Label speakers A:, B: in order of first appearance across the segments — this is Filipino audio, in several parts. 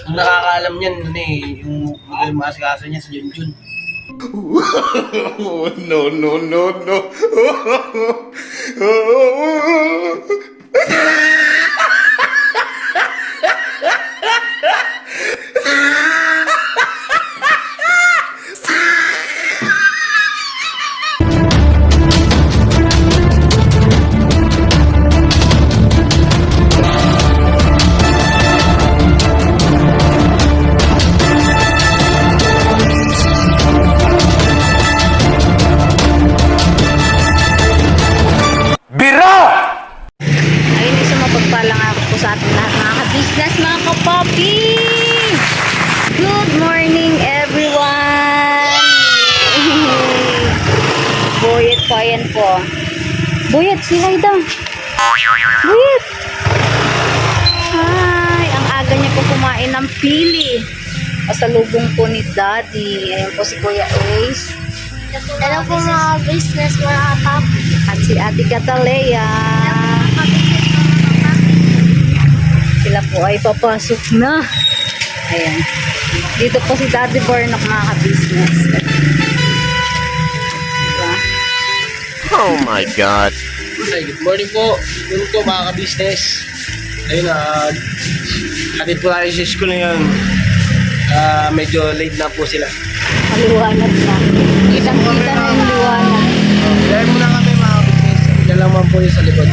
A: Ang nakakaalam niyan, ano eh, yung magaling maasikaso niya sa Junjun.
B: No, no, no, no.
C: Ayun, isang mapagpalang ako po sa ating lahat mga ka-business, mga kapapi! Good morning everyone! Buyet po, ayan po. Buyet, si Haida. Buyet! Ay, ang aga niya po kumain ng pili. Pasalubong po ni Daddy. Ayan po si Kuya Ace.
D: Hello po mga business, mga kapapi.
C: At si Ate Catalea. Sila po ay papasok na. Ayan. Dito po si Daddy Barnock, mga ka-business. Diba?
B: Oh my God.
A: Ay, good morning po. Good po mga ka-business. Ayun na, hatid po tayo sa school ngayon. Medyo late na po sila.
C: Maliwanag na. Kitang-kita na yung liwanag.
A: Kaya muna kami mga ka-business. Yan lang man po yung sa likod.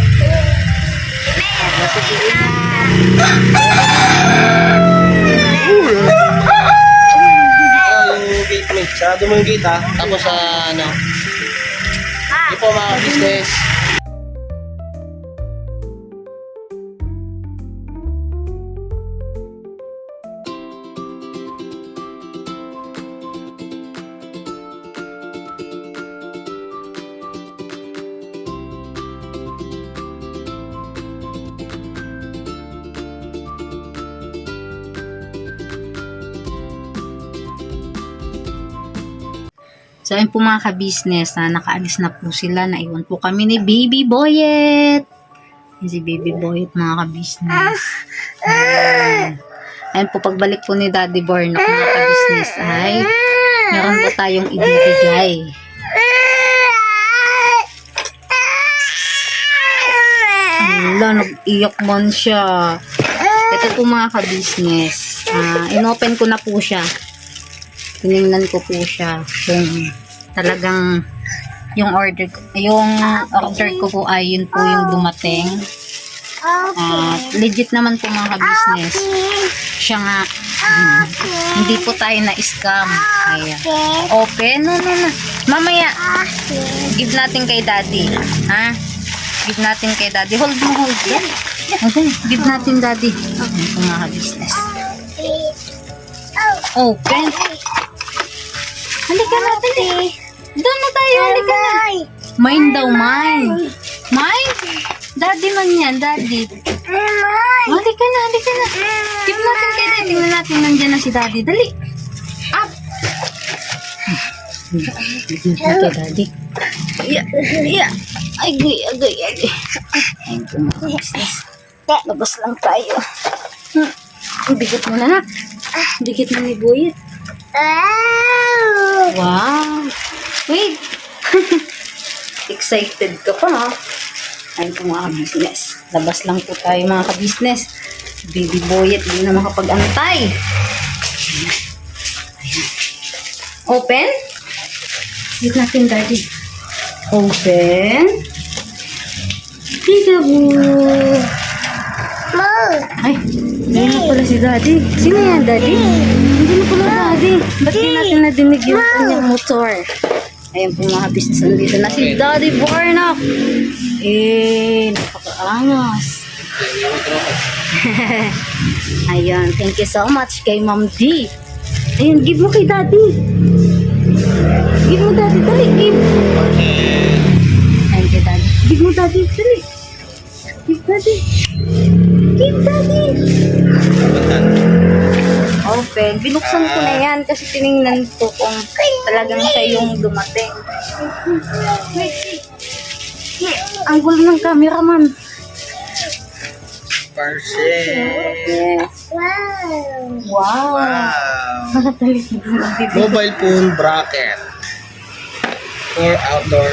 A: Yung gate mate. Sarado mo yung gate ha. Tapos ano. Hindi po mga ka-business.
C: So, ayun po mga ka-business na nakaalis na po sila. Naiwan po kami ni Baby Boyet. Yan si Baby Boyet mga ka-business. Ayun po, pagbalik po ni Daddy Barnock mga ka-business ay meron po tayong ibibigay. Wala, nag-iyak man siya. Ito po mga ka-business. Inopen ko na po siya. Tinignan ko po siya kung talagang yung order ko po ay yun po yung dumating. Legit naman po mga ka-business. Siya nga, hindi po tayo na-scam. Ayan. Open? No. Mamaya, give natin kay Daddy. Ha? Give natin kay Daddy. Hold. Okay, give natin Daddy. Ayan po mga ka-business. Open. Halika na, dali. Doon na tayo, halika na. Mine daw, mine. Mine? Daddy man yan, Daddy. Halika na. Give natin kay Daddy. Tingnan natin, nandyan na si Daddy. Dali. Up. Give natin kay Daddy. Yeah. Agay. Ayun po mga business. Labas lang tayo. Bigat mo na, nak. Bigat mo ni Boyet. Wow! Wait! Excited ka pa, ha? Ayun po mga ka-business. Labas lang po tayo mga ka-business. Baby Boyet, hindi na makapag-antay. Ayan. Open? Wait natin, Daddy. Open. Peekaboo! Ay, hindi na pala si Daddy. Sino yan, Daddy? Hindi na pala Daddy. Ba't di natin nadinig yung kanyang motor? Ayan po mga business. Nandito na si Daddy Barnock. Napakaangas. Ayan, thank you so much kay Ma'am D. Ayan, give mo kay Daddy. Give mo Daddy, dali, give. Ayan kay Daddy. Give mo Daddy, dali. Give Daddy. Give Daddy. Open. Binuksan ko na yan kasi tinignan ko kung talagang siya yung dumating. Ang gulo ng cameraman.
A: Parcel.
C: Yes.
D: Wow.
C: Wow.
A: Wow.
C: Nakatalikod mo lang bibig.
A: Mobile phone bracket. For outdoor.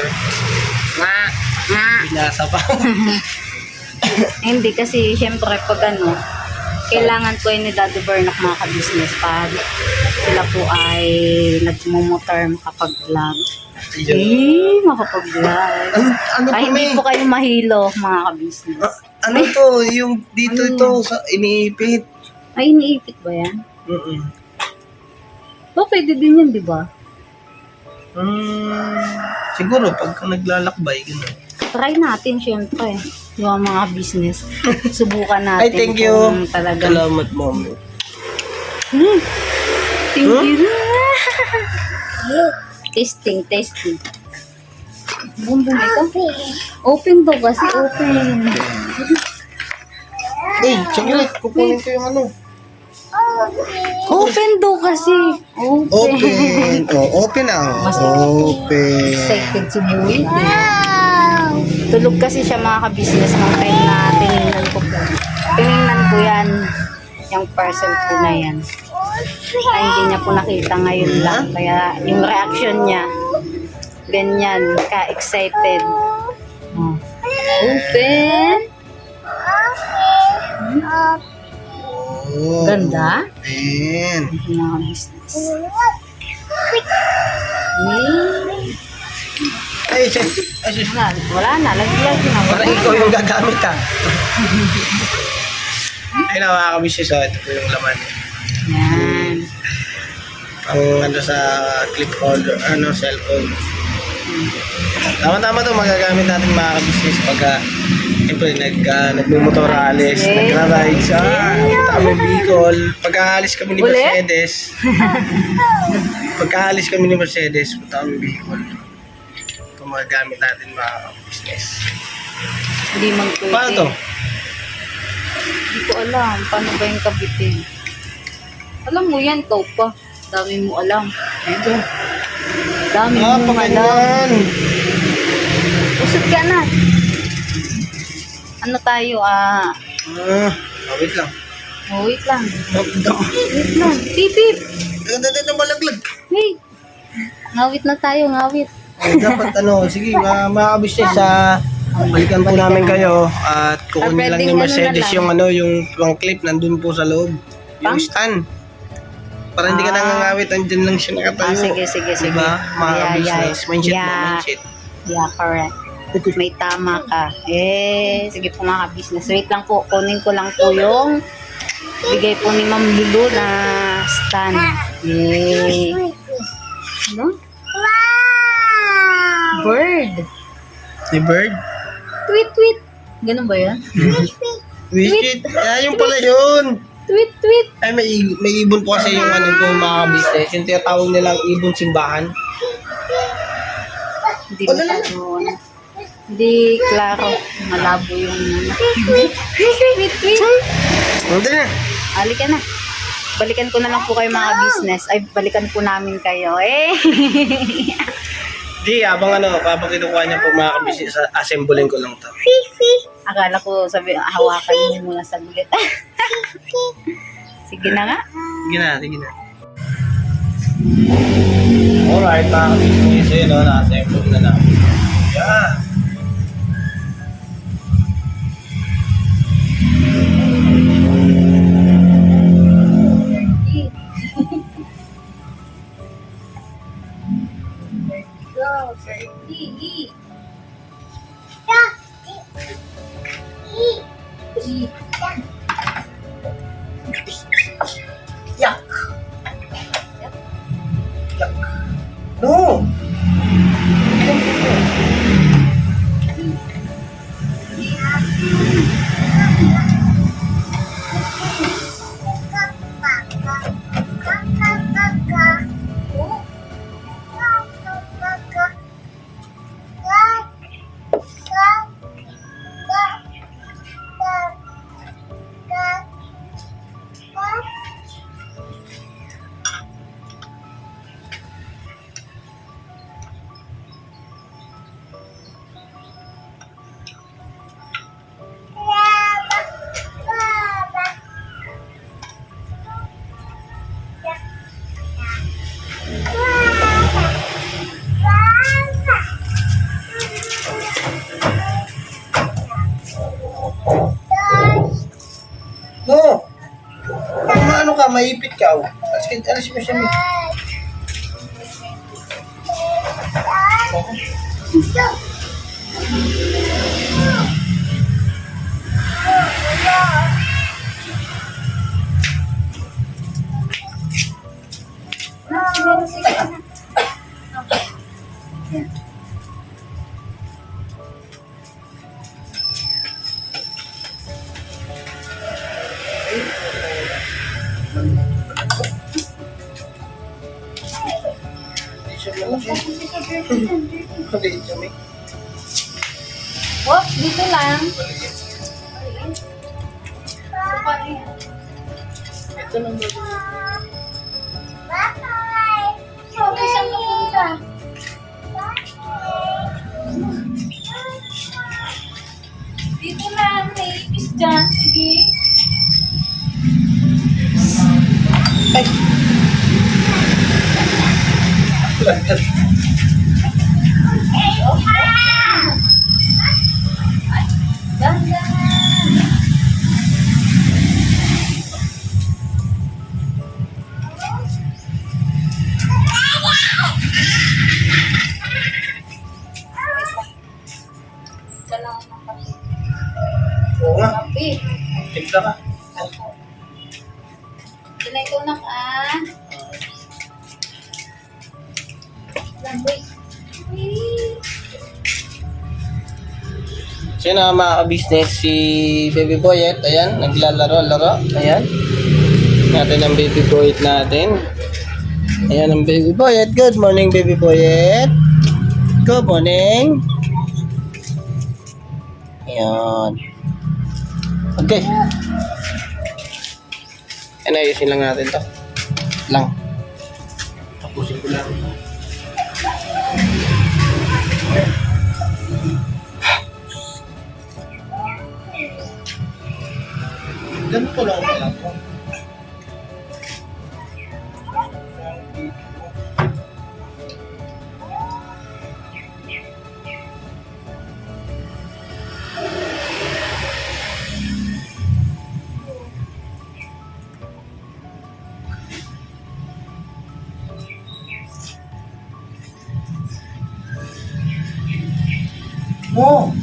A: Binasa pa.
C: Hindi kasi syempre pag ano, kailangan po ni Daddy Bernac mga ka-business pag sila po ay nagmumotor makapag-vlog. Makapag-vlog.
A: Ano
C: Ay,
A: to,
C: hindi
A: May?
C: po kayo mahilo mga ka-business.
A: Ano to? Yung dito ito, sa iniipit.
C: Ay, iniipit ba yan? O, pwede din yan, di ba?
A: Siguro, pagka naglalakbay, gano'n.
C: Try natin syempre. Yung mga business. Subukan natin.
A: Ay, thank you.
C: Kung talagang...
A: Salamat, Mommy.
C: Thank you. Testing. Bumbong ito. Open daw kasi, open.
A: Hey, chocolate, kukunin ko yung ano.
C: Open daw kasi.
A: Open. Open ang. Open.
C: Excited si Boy. Tulog kasi siya mga ka-business ng time na tinignan ko po. Tinignan ko yan. Yung parcel po na yan. Ay, hindi niya po nakita ngayon lang. Kaya yung reaction niya, ganyan, ka-excited. Oh. Open.
A: Oh,
C: Ganda.
A: open.
C: Mga business.
A: Ay, sis.
C: Wala na. Lagi na.
A: Para ikaw yung gagamit ha. Ay na mga kabisnes, ito po yung laman.
C: Yan.
A: Ang ano sa clip holder, cellphone. Tama-tama to, magagamit natin mga kabisnes pagka siyempre nagmumotoralis, nagra-ride sa punta kami Bicol. Pagkaalis kami ni
C: Uli?
A: Mercedes. Pagkaalis kami ni Mercedes, punta kami Bicol. Ito magagamit natin mga kabisnes.
C: Hindi man pwede.
A: Paano to?
C: Hindi ko alam. Paano ba yung kabitin? Alam mo yan, pa. Dami mo alam.
A: Dito.
C: Dami mo alam.
A: Paganyan.
C: Usod ka na. Ano tayo,
A: Wait lang.
C: wait lang.
A: Ito.
C: Wait lang. Pipip.
A: Ito malaglag.
C: Wait. Ngawit na tayo, ngawit.
A: Dapat sige, mga kabisnes, balikan po namin kayo at kukunin lang ni
C: pwedeng
A: Mercedes
C: ano na lang.
A: yung pang clip nandun po sa loob. Yung
C: Pang?
A: stand. Para hindi ka nangangawit, andyan lang siya nakatayo.
C: Sige.
A: Diba? Mga
C: Yeah,
A: kabisnes, mindset mo,
C: yeah.
A: mindset.
C: Yeah, correct. May tama ka. Sige po mga business. Wait lang po. Kunin ko lang po yung bigay po ni Ma'am Lulu na stand. Yay. Ano? Bird.
A: Si Bird?
C: Tweet. Ganun ba yan?
A: Wishit. Yung pala yun.
C: Tweet.
A: Ay, may ibon po kasi yung ano po mga kabisnes. Yung tinatawag nilang ibon simbahan.
C: Hindi mo hindi klaro. Malabo yung tweet.
A: Hindi na.
C: Halika na. Balikan ko na lang po kayo mga business. Ay, balikan po namin kayo.
A: Di, habang kapag kinukuha niya po mga kabisnes, assemblein ko lang to.
C: Akala ko hawakan mo muna sa bigat. Sige na nga.
A: Sige na. Alright, mga kabisnes, na-assemble na namin. Yeah. Yak! No! No! Kung ano ka, maipit ka. Oh. Alis mo siya, May. Maliit siya, May.
C: Oh, dito lang.
A: Ito lang ba?
D: Bye! Okay, saan ka punta?
C: Dito lang. May ipis dyan. Sige.
A: Ay!
C: Dahan-dahan. Ito lang ang kape.
A: Oo nga.
C: Kape.
A: Timpla ka.
C: Ito na ikaw nak Lamboy.
A: So yun mga ka-business, si Baby Boyet, ayan, naglalaro-laro, ayan. Natin ang Baby Boyet natin. Ayan ang Baby Boyet. Good morning, Baby Boyet. Good morning. Ayan. Okay. Ayan, ayusin lang natin to. Lang. Tapusin ko lang. Ganito lang pala po. Mo!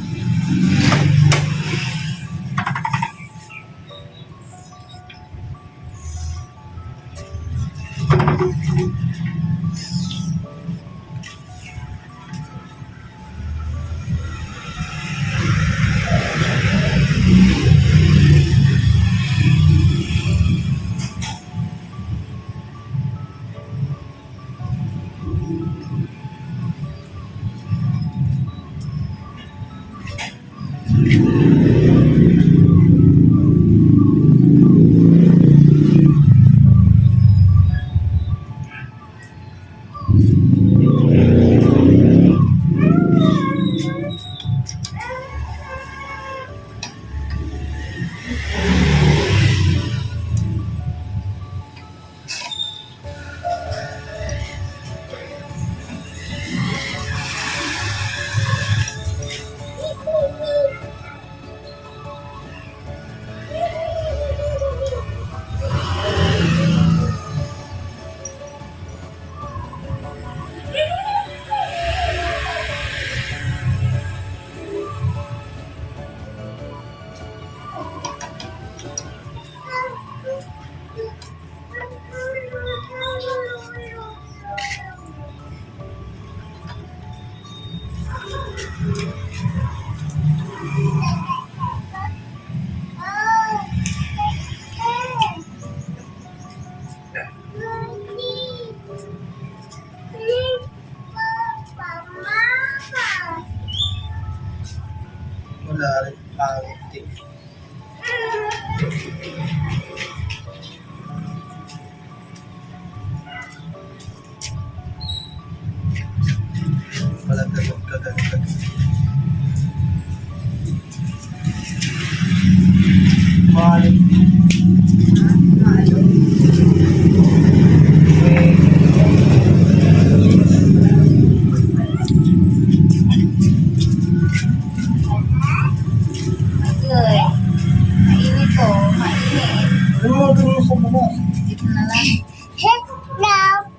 A: Ano mo ganun sa baba?
C: Dito na lang.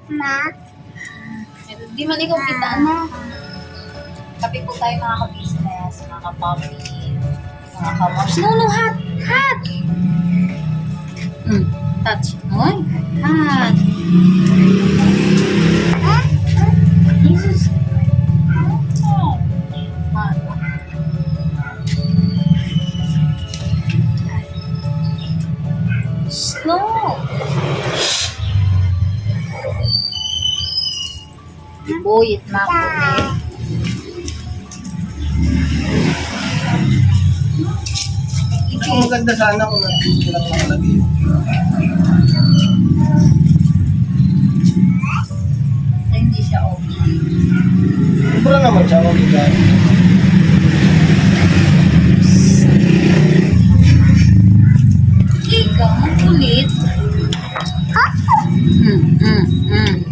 D: Ma.
C: Di man ikaw kita na. Kape po tayo mga ka-business, mga ka-puppy, mga ka-moms. No, hot! Hot! Touch. Oy, hot! Jesus. Hot. Snow! Buyit na po eh.
A: Ang maganda sana kung nandito lang nakalagay.
C: Hindi siya okay.
A: Sobra naman siya, okay.
C: Ikaw, makulit. Mm.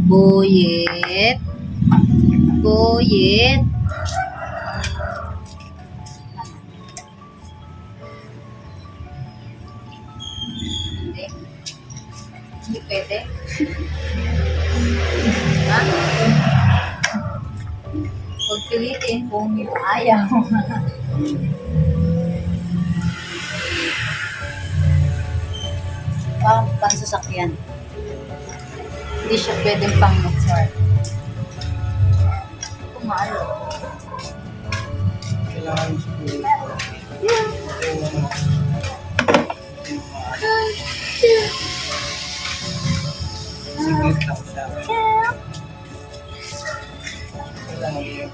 C: Buyit. Buyit. Hindi. Hindi pwede. Ha? Huwag pilitin kung ayaw. Pansasakyan. Hindi siya pwedeng pang motor. Kumalo.
A: Kailangan siguro. Sigit lang siya. Kailangan yung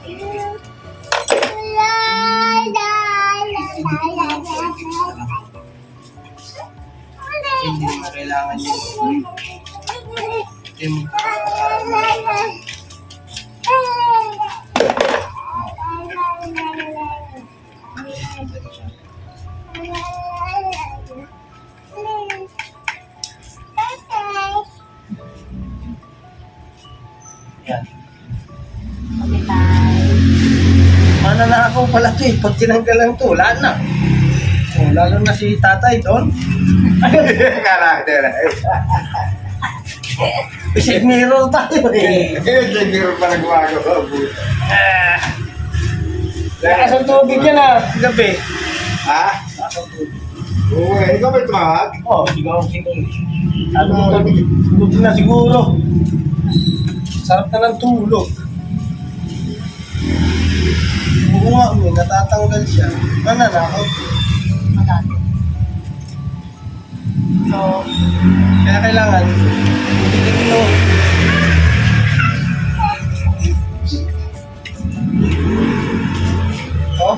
A: hindi mo kailangan yung itim. Yan.
C: Okay, tayo.
A: Mana na ako pala ito eh. Pag tinanggal lang ito, wala na. Oh, lalo na si tatay doon.
B: Karakter.
A: Isip mirror tayo eh.
B: Siguro pa nagwagawa.
A: Lakas ang tubig yan ah. Gabi.
B: Ha?
A: Lakas ang tubig.
B: Oo, ikaw ba tumawag?
A: Oh, sigaw siguro. Ano mo tulog na siguro. Sarap na ng tulog. Oo nga, natatanggal siya. Nananakaw.
C: Maganda.
A: So, kaya kailangan ito. Oh,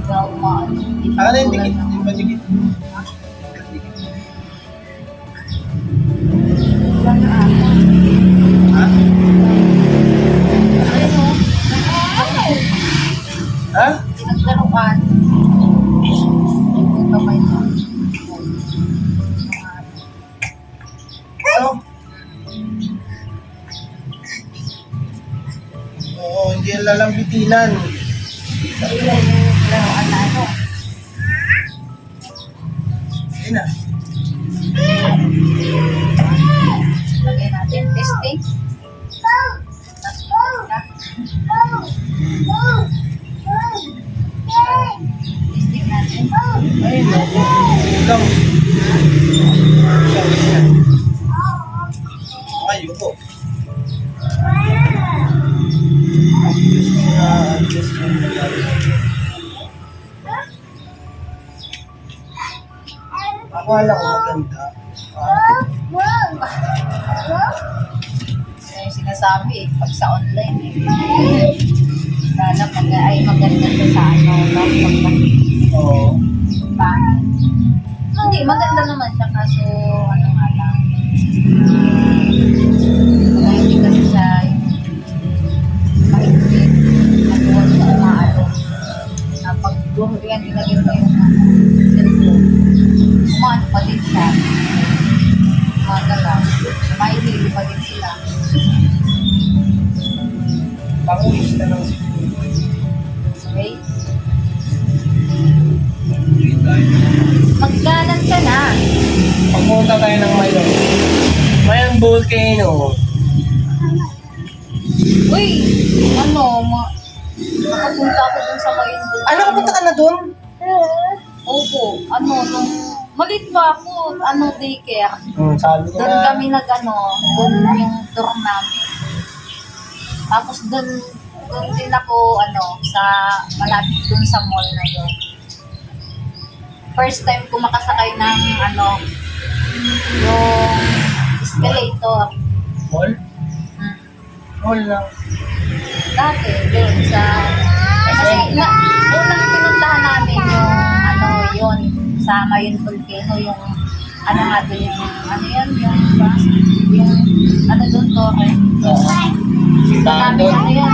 C: Ikaw,
A: ano yung dikit? Yung magigit? oh. Oo, hindi yan lalambitinan.
C: Ano?
A: Sige na.
C: Lagay natin. Testing. Testing natin.
A: Ay, naku. Lang. Ay, yuko. Akala ko maganda.
C: Yan yung sinasabi eh, pag sa online eh. Lalo ay maganda to sa ano, laptop.
A: Oo.
C: Pangit. Hindi, maganda naman siya kaso ano nga lang. Kaya hindi kasi siya mahigpit. Natuwa siya umaalo. Na pag yan, nilagay mo yung cellphone. Umaano pa din siya. Magala. Mahihili pa din sila.
A: Pangulis na lang.
C: Space. Maggalan ka na.
A: Pagpunta tayo ng Mayon. Mayon Volcano.
C: Uy! Nakapunta ako dun sa Mayon Volcano.
A: Ano, kapunta ka na dun?
C: Opo. Nung malit pa ako, daycare.
A: Sabi ko
C: Doon
A: na.
C: kami doon yung tour namin. Tapos doon din ako, sa malapit dun sa mall na yun. First time ko makasakay ng, yung escalator.
A: Mall?
C: Hmm.
A: Mall lang.
C: Dati, doon sa... Kasi, unang pinuntahan namin yun, sa Mayon Volcano, yung, nga doon yung, doon, torre.
A: Oo. Sintahan
C: Sabi,
A: doon.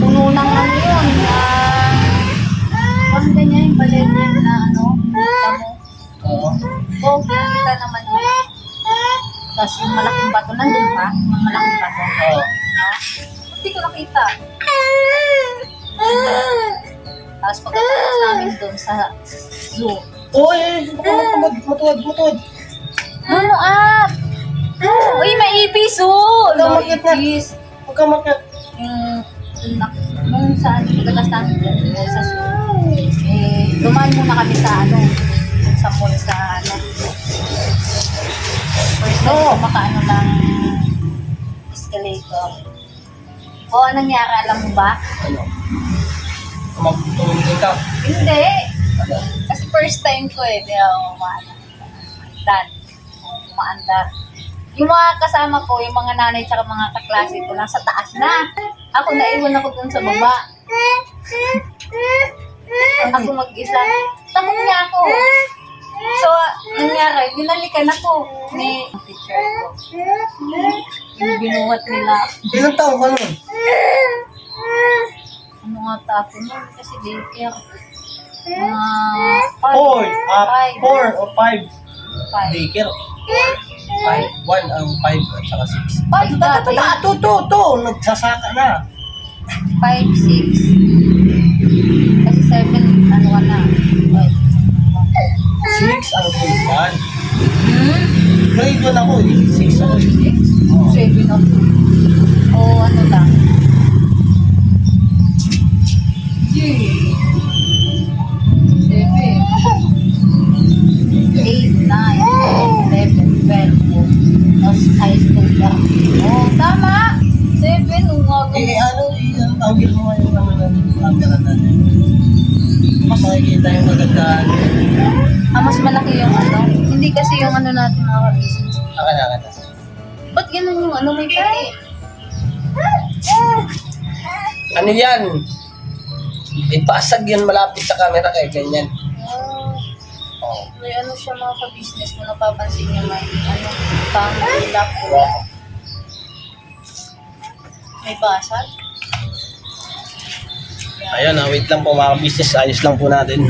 C: puno ng parang ganyan yung balete na kita mo.
A: Oo.
C: Oo, kita naman yun. Tapos yung malaking bato, nandun pa, yung malaking bato.
A: Oo.
C: Ha? Hindi ko nakita. Tapos pagkatapos namin dun sa zoo.
A: Uy, matuwad.
C: Ano up? Uy, may ibis oh!
A: Ikaw makit na.
C: Ibis.
A: Huwag ka makit.
C: Nung saan, pagkatas namin dun, sa zoo. Dumaan muna kami sa sa mall sa first time ko ng escalator. O, anong nangyari, alam mo ba?
A: Ano? Tumingin ka.
C: Hindi.
A: Ano?
C: Kasi first time ko di ako umaandar. Yung mga kasama ko, yung mga nanay tsaka mga kaklase ko, nasa taas na. Ako naiwan ako dun sa baba. Ako mag-isa. Takot niya ako. So, nangyari, binalikan ako ni teacher ko. Yung binuhat nila.
A: Ilang taon ka nun?
C: Ano nga tapo nun? Kasi daycare. Mga
A: 4 or 5.
C: 5.
A: Daycare. 5. 1 ang 5 at saka 6.
C: 5 dati.
A: To. Nagsasaka na.
C: 5, 6. Kasi 7, ka na.
A: 6 ang grade 1.
C: Hmm?
A: Grade 1 ako eh. 6 ako eh.
C: 7 ako. O lang. 8, 9, 11, 12. Tapos high school ka. Oh, tama! 7,
A: Tawagin mo nga yung camera natin. Mas makikita yung magandaan.
C: mas malaki yung Hindi kasi yung natin mga business.
A: Akan.
C: Ba't ganun yung may pati?
A: Ano yan? Ipasag yan malapit sa camera kaya ganyan. Oh.
C: May siya mga ka-business mo napapansin niya may pang lock.
A: Wow.
C: May basag.
A: Ayun, wait lang po mga business. Ayos lang po natin.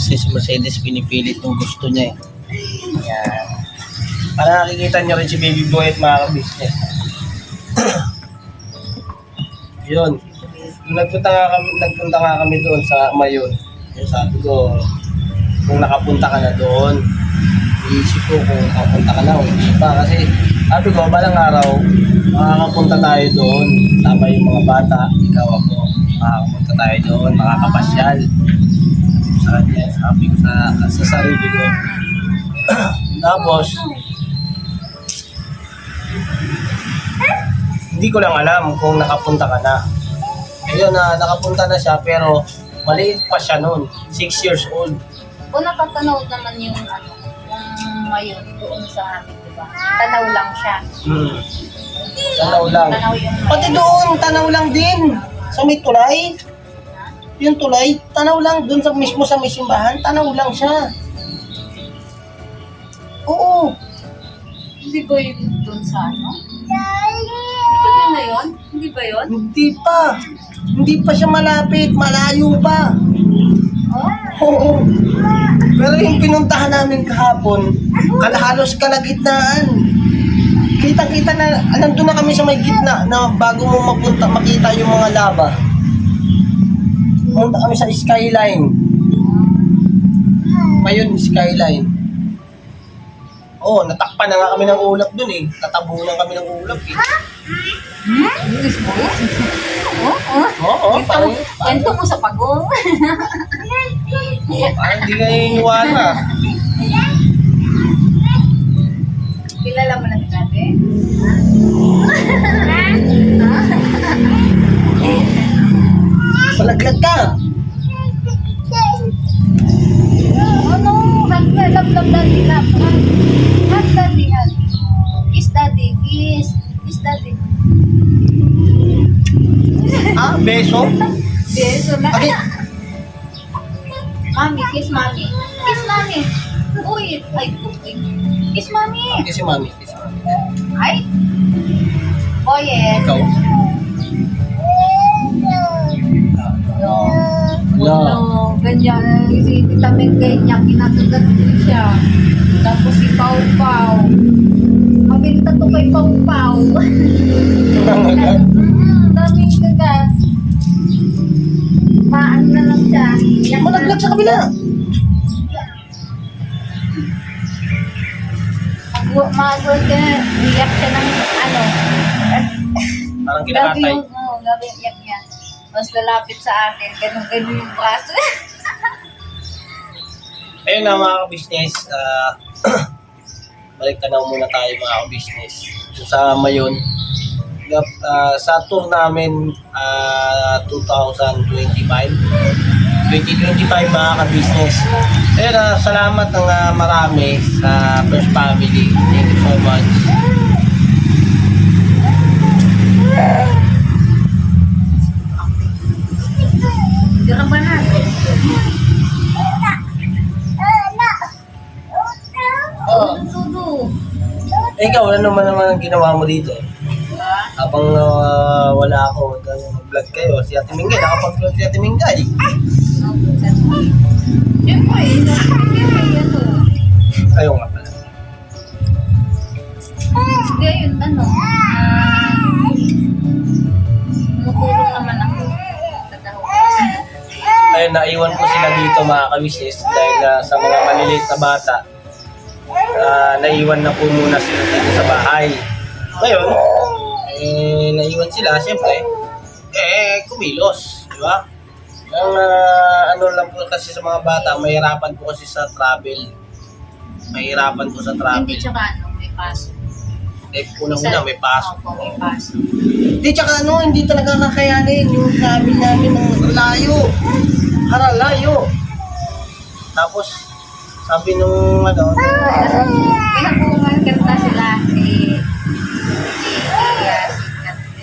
A: kasi si Mercedes pinipilit yung gusto niya eh. Yan. Para nakikita niyo rin si Baby Boy at mga ka-business. Yun. Nung nagpunta nga kami doon sa Mayon. Yung sabi ko, kung nakapunta ka na doon, iisip ko kung nakapunta ka na o hindi pa. Kasi sabi ko, balang araw, makakapunta tayo doon. Sama yung mga bata, ikaw ako. Makakapunta tayo doon, makakapasyal. Sa kanya, sabi ko sa sarili ko. Tapos, hindi ko lang alam kung nakapunta ka na. Ayun na, nakapunta na siya pero maliit pa siya noon, 6 years old.
C: O napapanood naman yung ano, yung ngayon doon sa amin, di ba? Tanaw lang siya.
A: Tanaw lang.
C: Tanaw yung
A: Pati doon, tanaw lang din. Sa may tulay. Yung tulay, tanaw lang. Doon sa mismo sa may simbahan, tanaw lang siya. Oo.
C: Hindi ba yun doon sa ano? Hindi ba doon na yun? Hindi ba yun?
A: Hindi pa. Hindi pa siya malapit. Malayo pa.
C: Oh.
A: Oo. Pero yung pinuntahan namin kahapon, halos kalagitnaan. Kita-kita na, nandun na kami sa may gitna na bago mo makita yung mga lava. Pumunta kami sa skyline. Ngayon, skyline. Oo, natakpan na nga kami ng ulap dun eh. Tatabunan kami ng ulap eh. Oo, parang
C: Kwento mo sa pagong.
A: parang di kayo iniwala.
C: Kilala mo na si Tate?
A: Palaglag ka.
C: Ano? Love, daddy, love. Hug, daddy, hug. Kiss, daddy, kiss. Kiss, daddy.
A: Ah, beso?
C: Beso na.
A: Okay.
C: Mami, kiss mami. Kiss mami. Uy, ay, uy. Kiss mami.
A: Kasi mami, kasi mami.
C: Ay. Boyet.
A: Ikaw?
C: No.
A: Wala.
C: No, ganyan. Si Tita Meg ganyan, kinakagat ko siya. Tapos si Pau Pau. Mabilita to kay Pau Pau. Daming kagat. Maan na lang siya. Iyak na.
A: Malaglag sa kabila.
C: Mag-work ka na. Iyak siya ng ano.
A: Parang
C: Gabi
A: kinakatay.
C: yung, gabi yung iyak niya. Mas lalapit sa akin. Ganun yung braso.
A: Ayun na mga ka-business, balik tanaw muna tayo mga ka-business. Sa Mayon, sa tour namin 2025 mga ka-business. Ayun salamat ng marami sa First Family. Thank you so much.
C: Dira ba na?
A: Oh,
C: Tudo.
A: ikaw, ano naman ang ginawa mo dito? Habang wala ako, mag-vlog kayo. Si Ate Mingay, nakapag-vlog si Ate Mingay.
C: Siyempre, ano.
A: Ayaw nga pala.
C: Hindi, yun, ano. Tumutulong naman ako.
A: Ayun, naiwan ko sila dito mga ka-business dahil sa mga maliliit na bata. Naiwan na po muna sila dito sa bahay. Ngayon, naiwan sila, siyempre, kumilos, di ba? Ang ano lang po kasi sa mga bata, mahirapan po kasi sa travel. Mahirapan po sa travel.
C: Hindi, tsaka ano, may paso.
A: Unang-una may pasok.
C: Opo, may paso.
A: Hindi, tsaka ano, hindi talaga nakayanin yung travel namin ng layo. Haralayo. Tapos, sabi nung ano,
C: Pinapungan kanta sila si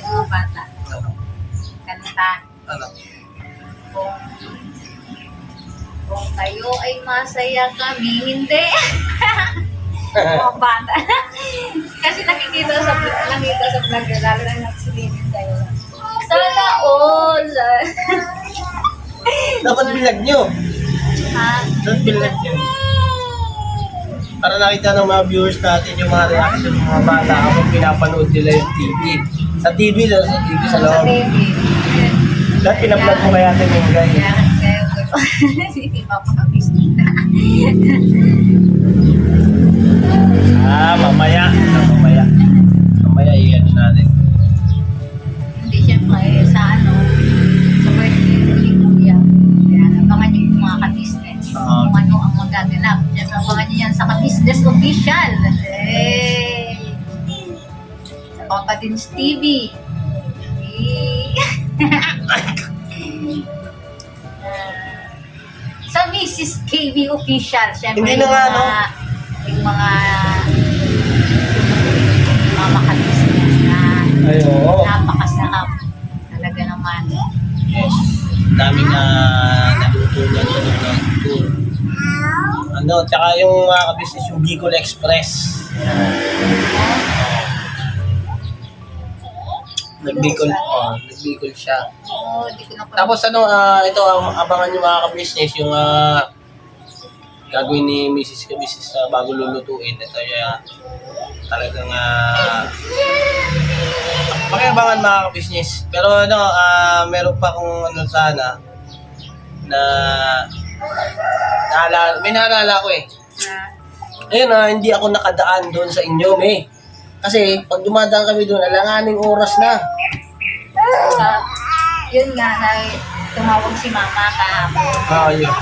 C: yung bata. Kanta.
A: ano,
C: Kung kayo ay masaya kami, hindi. Mga bata. Kasi nakikita sa vlog, lalo na nagsilinin tayo. Sana all.
A: dapat bilag nyo.
C: Ha?
A: Don't feel like yun. Para nakita ng mga viewers natin yung mga reaction ng mga bata habang pinapanood nila yung TV. Sa TV lang, sa TV sa
C: Sa
A: loob.
C: baby.
A: Lahat pinaplug mo kaya natin yung guys.
C: Kaya hindi papakabis na.
A: Mamaya. Mamaya i-ano natin.
C: Hindi siyempre sa sa birthday ni Kuya. Kaya abangan niyo yung mga ka-business. Kung ano ang magaganap. Siyempre abangan niyo yan sa ka-business official. Sa Papa Dins TV. Sa Mrs. KB official. Siyempre
A: Hindi na nga, no?
C: yung mga ka-business na
A: Ay, oo.
C: napakasarap. Talaga naman.
A: Yes. Daming natutunan ko ng tour. Tsaka yung mga ka-business, yung Bicol Express. Nagbicol siya.
C: Oo, di ko na
A: Tapos ito ang abangan yung mga ka-business, yung gagawin ni Mrs. Ka-business bago lulutuin. Ito yung talagang pakiabangan mga ka-business. Pero meron pa kung sana na may naalala ko eh. Ayun hindi ako nakadaan doon sa inyo, May. Kasi pag dumadaan kami doon, alanganing oras na.
C: Yun nga, tumawag si Mama kahapon.
A: Yun.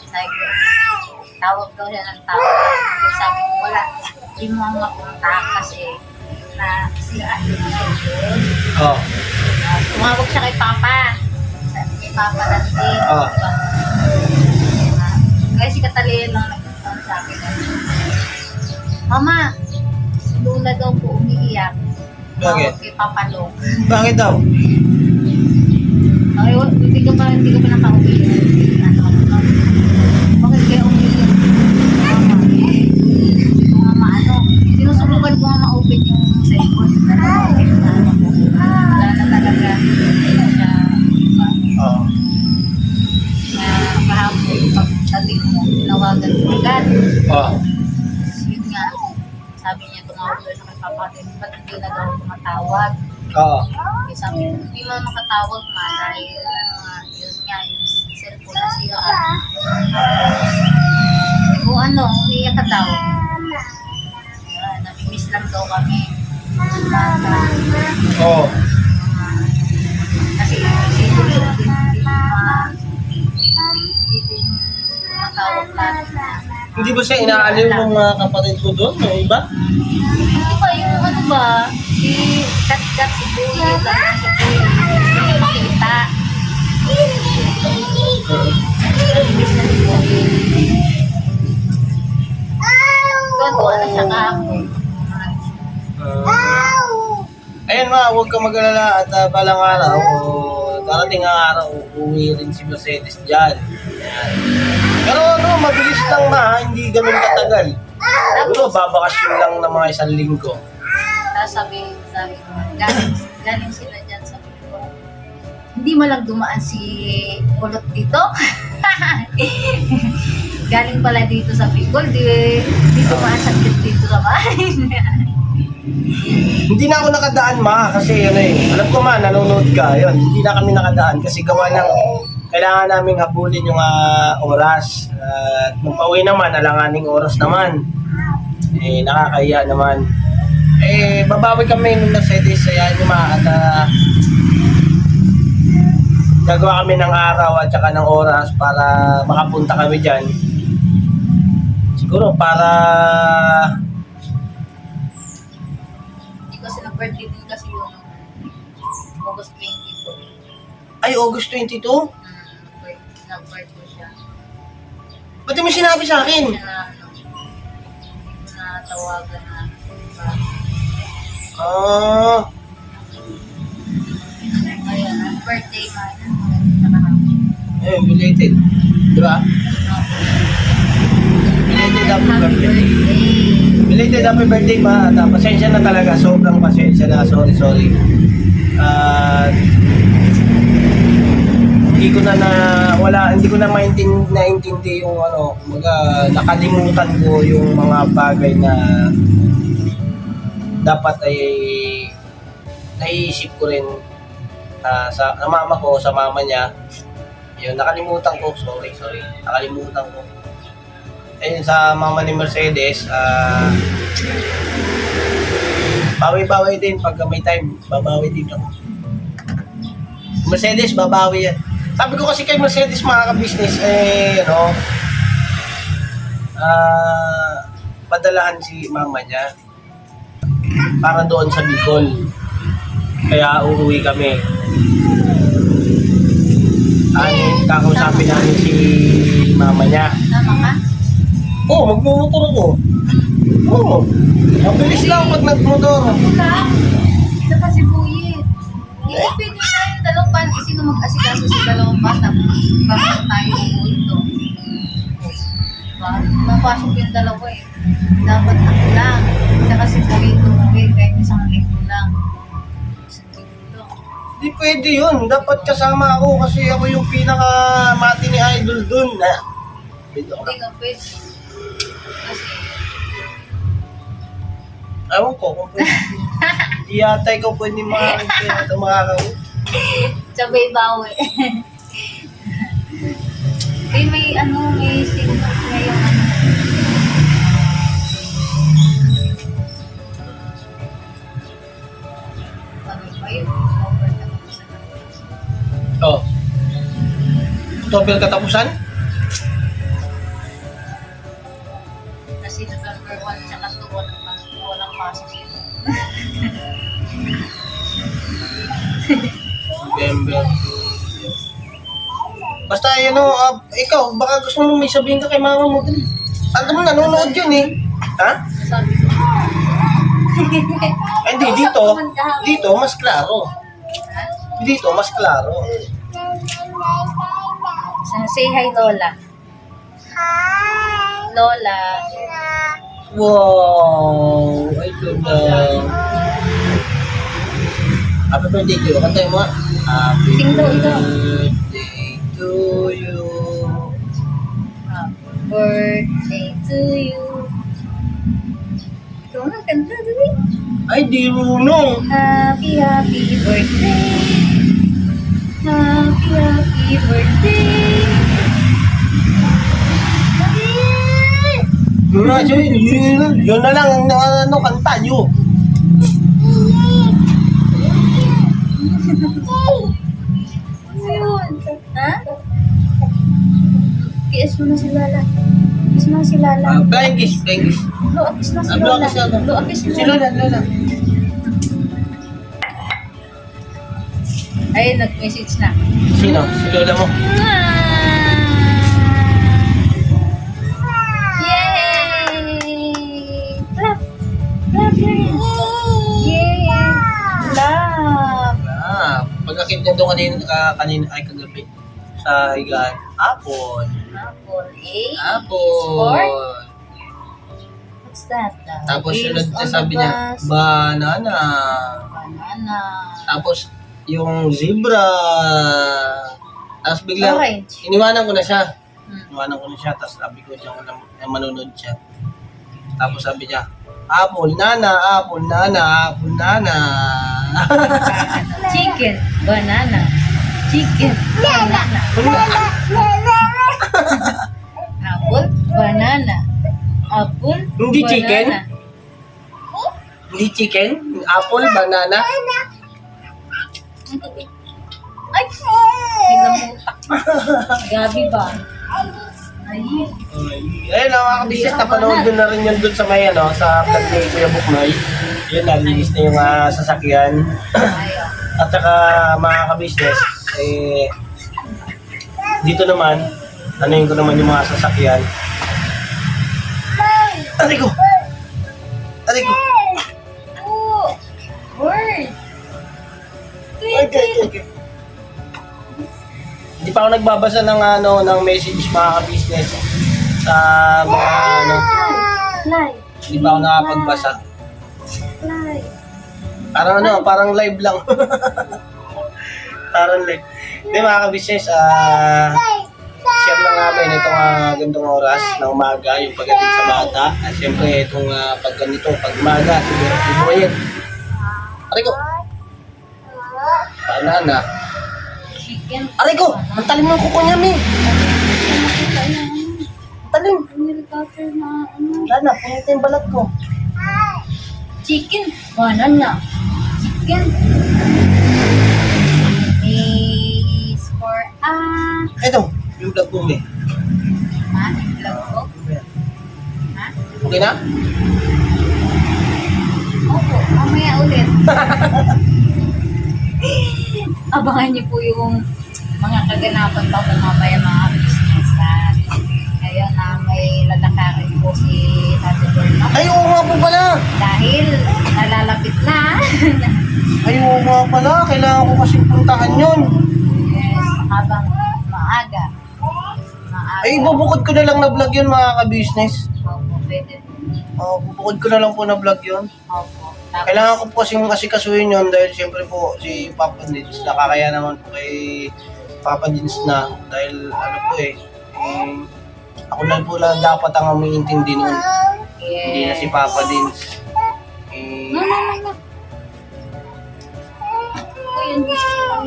C: Sabi ko, tawag daw siya ng tawag. Sabi ko, wala. Hindi mo ang mapunta kasi na sila yung schedule. Tumawag siya kay Papa. Sabi kay Papa natin. Diba? Kaya si Katalin lang nagpunta sa akin. Mama, si Luna daw po umiiyak.
A: Bakit?
C: Tawag kay Papa Long.
A: Bakit daw?
C: Okay, hindi ka pa nakauwi. Bakit kaya umiiyak? Mama, sinusubukan ko nga ma-open yung cellphone. Wala na talaga. Siya, kahapon, pagdating mo, tinawagan ko agad. Yun nga, sabi niya, tumawag doon sa kay Papa, ba't hindi na daw tumatawag? Kaya sabi ko, hindi mo makatawag ma, dahil yun nga, yung cellphone na siya. Kung umiiyak ka daw. Namimiss lang daw kami. Kasi hindi din matawag natin.
A: Hindi ba siya inaaliw ng mga kapatid ko doon? Yung iba?
C: Hindi ba yung si Kat-Kat, si Buya, si Buya, hindi makita. Namimiss na si Buya. Tuwa na siya kahapon.
A: Ayun huwag ka mag-alala at balang araw, darating ang araw, uuwi rin si Mercedes dyan. Ayan. Pero mabilis lang hindi ganun katagal. Siguro babakasyon lang ng mga 1 linggo.
C: Tapos sabi ko, galing sila dyan sa Bicol. Hindi mo lang dumaan si Kulot dito. Galing pala dito sa Bicol, di dumaan sa dito sa bahay.
A: Hindi na ako nakadaan kasi alam ko nanonood ka, yun. Hindi na kami nakadaan kasi gawa ng kailangan namin habulin yung oras. At nung pauwi naman, alanganing oras naman. Nakakahiya naman. Babawi kami nung Mercedes, at gagawa kami ng araw at saka ng oras para makapunta kami dyan. Siguro para
C: Kasi nag-birthday din kasi yung August 22.
A: Ay, August 22?
C: Nag-birthday siya.
A: Ba't mo sinabi sa akin?
C: Siya na tawagan na. Ayun, birthday man.
A: Ayun, belated. Diba? Belated happy birthday. Belated happy birthday at pasensya na talaga. Sobrang pasensya na. Sorry. Hindi hindi ko na naintindi yung ano, kumbaga nakalimutan ko yung mga bagay na dapat ay naiisip ko rin sa mama ko, sa mama niya. Yun, nakalimutan ko. Sorry. Nakalimutan ko. Ayun, sa mama ni Mercedes, bawi-bawi din pag may time. Babawi din ako. Mercedes, babawi yan. Sabi ko kasi kay Mercedes, mga ka-business, padalahan si mama niya para doon sa Bicol. Kaya uuwi kami. Kakausapin namin si mama niya.
C: Tama ka?
A: Oo, magmumotor ako. Oo. Mabilis lang pag nagmotor.
C: Ito kasi buyit. Hindi pwede tayo dalawang pan. Sino mag-asikaso sa dalawang bata? Bakit tayo ito? Diba? Mapasok yung dalawa eh. Dapat ako lang. Saka si buyit umuwi kahit isang linggo lang. Isang linggo lang.
A: Hindi pwede yun. Dapat kasama ako kasi ako yung pinaka-mati ni Idol dun. Dito ako
C: Hindi
A: lang.
C: nga pwede. Kasi
A: Ewan ko kung pwede. Di yata ikaw pwede makakawin.
C: sabay bawi. May signal ngayong Sabi ba yun?
A: Oh. October katapusan?
C: Kasi November 1 tsaka 2 walang pasok yun.
A: November. Basta ikaw, baka gusto mo may sabihin ka kay mama mo. Alam mo, nanonood yun eh. Ha?
C: Sabi ko.
A: Ay, hindi, dito mas klaro. Dito mas klaro.
C: Say hi, Lola. Lola.
A: Wow! Ay, Lola. Happy birthday to you. Kantay mo. Happy
C: Sing daw, ikaw.
A: birthday to you.
C: Happy birthday to you. Ikaw na, kanta dali.
A: Ay, di runong.
C: Happy birthday. Happy birthday.
A: Yun na lang ang kanta nyo.
C: Ano yun? Ha? Kiss mo na si Lala. Kiss mo na si Lala.
A: Flying kiss.
C: Loakis na si
A: Blow
C: Lola.
A: kiss na.
C: Loakis si
A: Si
C: Lola.
A: Lola.
C: Ay, nag-message na.
A: Sino? Si Lola mo.
C: Yay! Clap! Clap! Yay! Clap!
A: Pagkakit niya doon kanina ay kagabi sa higaan. Apple.
C: Apple. A.
A: Apple.
C: What's that?
A: Tapos
C: Wheels
A: sunod
C: on
A: na
C: the
A: sabi niya,
C: bus.
A: banana.
C: Banana.
A: Tapos yung zebra. Tapos biglang
C: Orange.
A: iniwanan ko na siya.
C: Hmm.
A: Iniwanan ko na siya. Tapos sabi ko diyan manunod siya. Tapos sabi niya, apple, nana, apple, nana, apple, nana.
C: Chicken. Banana. Chicken. Banana. Apple. Banana. Apple.
A: Hindi
C: banana.
A: chicken? Hindi chicken? Apple, banana?
C: Ay! May namutak. Gabi ba? Ay.
A: Ayun lang mga kabisnes, napanood ko na rin yun dun sa may sa vlog ni Kuya Buknoy. Yun, nalinis na yung sasakyan.
C: Ayaw.
A: At saka mga kabisnes, dito naman, anuhin ko naman yung mga sasakyan. Aray ko! Aray ko!
C: Oh! Word!
A: Okay. Hindi pa ako nagbabasa ng ng message mga ka-business sa mga
C: Fly.
A: hindi pa ako nakapagbasa.
C: Fly.
A: Parang parang live lang. Parang live. Hindi mga ka-business, share lang namin itong gandong oras na umaga, yung pagdating sa bata. At syempre itong pag ganito, pag umaga, siguro ibuhin. Aray ko! Paano na?
C: Chicken.
A: Aray ko! Ang talim ng kuko niya, Min! Ang talim! Wala na, punita yung balat ko.
C: Chicken. Banana. Chicken. Is for
A: Ito, yung vlog ko, Min.
C: Ha? Vlog ko? Ha?
A: Okay na?
C: Opo, mamaya ulit. Abangan niyo po yung mga kaganapan pa kung mamaya mga business ngayon na may lalakarin po si Tati Berno.
A: Ay, oo nga po pala!
C: Dahil nalalapit na.
A: Ay, oo nga pala! Kailangan ko kasi puntahan yun.
C: Yes, habang maaga.
A: Ay, bubukod ko na lang na vlog yun mga ka-business.
C: Opo, pwede.
A: Bubukod ko na lang po na vlog yun.
C: Opo. Tapos,
A: Kailangan ko po kasing asikasuhin yun dahil siyempre po si Papa Dins, nakakaya naman po kay Papa Dins na dahil ano po ako na po lang dapat ang umiintindi nun. Hindi na si Papa Dins.
C: No. Uy, ang gusto ko.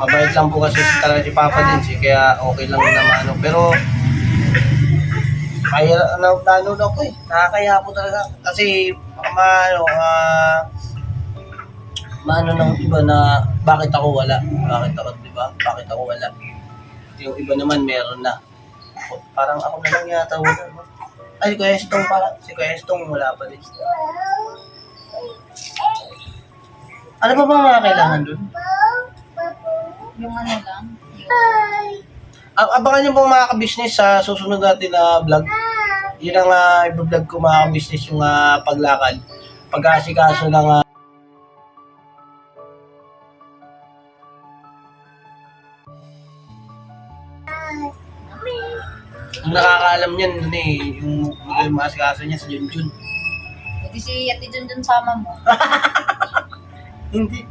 A: Mabait lang po kasi talaga si Papa Dins kaya okay lang naman ano. Pero kaya ano ko nakakaya po talaga kasi maano ng iba na bakit ako wala? Bakit ako, di ba? Bakit ako wala? Yung iba naman meron na. Parang ako na lang yata wala. No? Ay, si Kuya Estong pala. Si Kuya Estong wala pa din. Ano pa bang mga kailangan dun?
C: Yung ano lang.
A: Abangan niyo po mga ka-business sa susunod natin na vlog. Yun ang i-vlog ko mga ka-business yung paglakad. Pag-asikaso ng ang nakakaalam niyan dun yung maasikaso niya sa Junjun.
C: Hindi si Ate Junjun sama mo.
A: Hindi.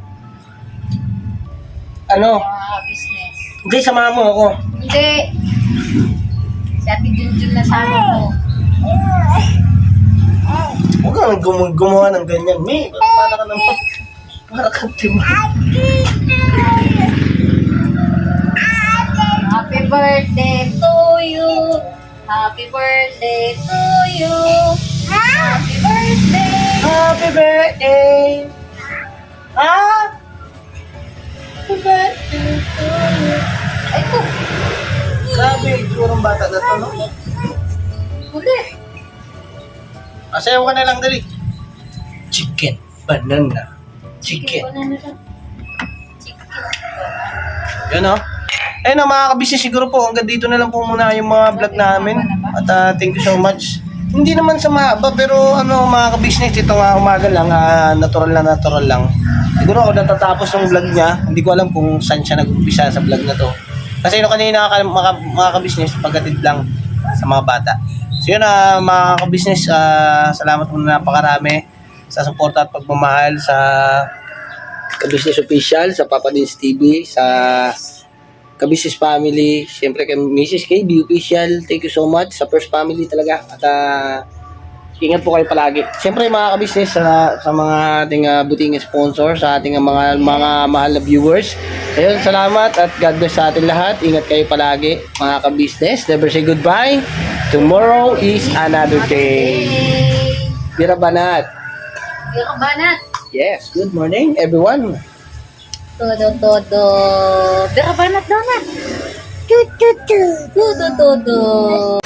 A: Ano?
C: Mga business.
A: Hindi, samahan mo ako.
C: Hindi. Si Ate Junjun na sama mo.
A: Huwag kang gumawa ng ganyan, May. Para ka naman. Para kang timay.
C: Happy birthday to you. Happy birthday to you. Happy birthday.
A: Happy birthday! Ha? Happy birthday to you.
C: Ay ko.
A: Grabe, sigurong bata na to, no?
C: Ulit.
A: Masayaw ka na lang, dali. Chicken, banana, chicken.
C: Banana lang. Chicken.
A: Yun, no? Ayun, mga kabisnes, siguro po, hanggang dito na lang po muna yung mga vlog namin. At thank you so much. Hindi naman sa mahaba, pero mga kabisnes, ito nga umaga lang, natural lang. Siguro ako natatapos ng vlog niya, hindi ko alam kung saan siya nag-umpisa sa vlog na to. Kasi kanina mga kabisnes, pagkatid lang sa mga bata. So yun mga kabisnes, salamat muna napakarami sa suporta at pagmamahal sa Kabisnes Official, sa Papa Dins TV, sa Kabisnes Family, siyempre kay Mrs. KB Official, thank you so much sa First Family talaga. At ingat po kayo palagi. Siyempre mga kabisnes, sa mga ating buting sponsor, sa ating mga mahal na viewers. Ayun, salamat at God bless sa ating lahat. Ingat kayo palagi mga kabisnes. Never say goodbye. Tomorrow is another day. Bira Banat.
C: Bira Banat.
A: Yes, good morning everyone.
C: Todo. Bira Banat daw na. Todo.